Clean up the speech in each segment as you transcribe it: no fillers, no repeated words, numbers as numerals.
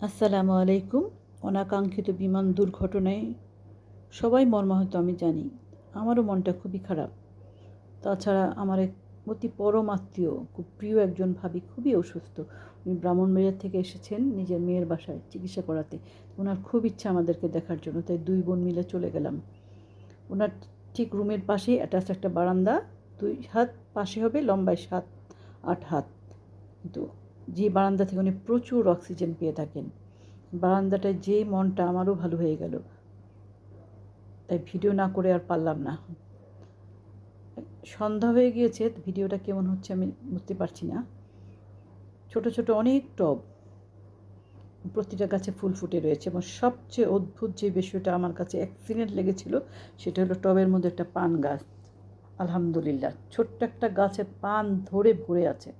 আসসালামু আলাইকুম। অনাকাঙ্ক্ষিত বিমান দুর্ঘটনায় সবাই মর্মাহত আমি জানি। আমারও মনটা খুবই খারাপ। তাছাড়া আমার এক অতি পরম আত্মীয়, খুব প্রিয় একজন ভাবি খুবই অসুস্থ। উনি ব্রাহ্মণবাড়িয়া থেকে এসেছেন নিজের মেয়ের বাসায় চিকিৎসা করাতে। ওনার খুব ইচ্ছা আমাদেরকে দেখার জন্য, তাই 2 বোন মিলে চলে গেলাম। ওনার ঠিক রুমের পাশেই অ্যাটাচ একটা বারান্দা, 2 হাত পাশে হবে, লম্বায় 7-8 হাত। কিন্তু যে বারান্দা থেকে উনি প্রচুর অক্সিজেন পেয়ে থাকেন। বারান্দাটায় যেই মনটা আমারও ভালো হয়ে গেল, তাই ভিডিও না করে আর পারলাম না। সন্ধ্যা হয়ে গিয়েছে, ভিডিওটা কেমন হচ্ছে আমি বুঝতে পারছি না। ছোট ছোট অনেক টব, প্রতিটা গাছে ফুল ফুটে রয়েছে, এবং সবচেয়ে অদ্ভুত যে বিষয়টা আমার কাছে অ্যাক্সিডেন্ট লেগেছিল সেটা হলো টবের মধ্যে একটা পান গাছ। আলহামদুলিল্লাহ, ছোট্ট একটা গাছে পান ধরে ভরে আছে।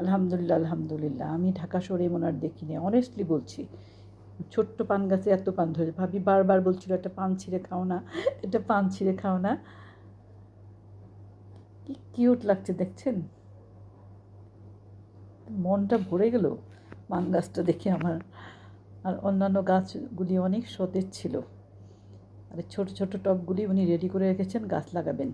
আলহামদুলিল্লাহ আলহামদুলিল্লাহ, আমি ঢাকা শহরে এমন আর দেখিনি, অনেস্টলি বলছি। ছোট্ট পান গাছে এত পান ধরে, ভাবি বারবার বলছিল একটা পান ছিঁড়ে খাও না, একটা পান ছিঁড়ে খাও না। কি কিউট লাগছে দেখছেন, মনটা ভরে গেল পান গাছটা দেখে আমার। আর অন্যান্য গাছগুলি অনেক সতেজ ছিল। আর ছোট ছোট টবগুলি উনি রেডি করে রেখেছেন, গাছ লাগাবেন।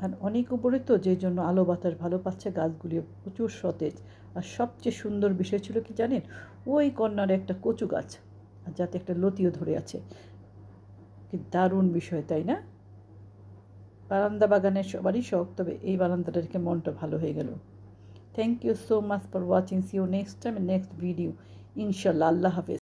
আর অনেক উপরে তো, যে জন্য আলো বাতাস ভালো পাচ্ছে, গাছগুলি প্রচুর সতেজ। আর সবচেয়ে সুন্দর বিষয় ছিল কি জানেন, ওই কর্নারে একটা কচু গাছ, আর যাতে একটা লতিও ধরে আছে। কি দারুণ বিষয়, তাই না? বারান্দা বাগানের সবারই শখ, তবে এই বারান্দাটা দেখে মনটা ভালো হয়ে গেল। Thank you so much for watching. See you next time, next video ইনশাল্লাহ। আল্লাহ হাফেজ।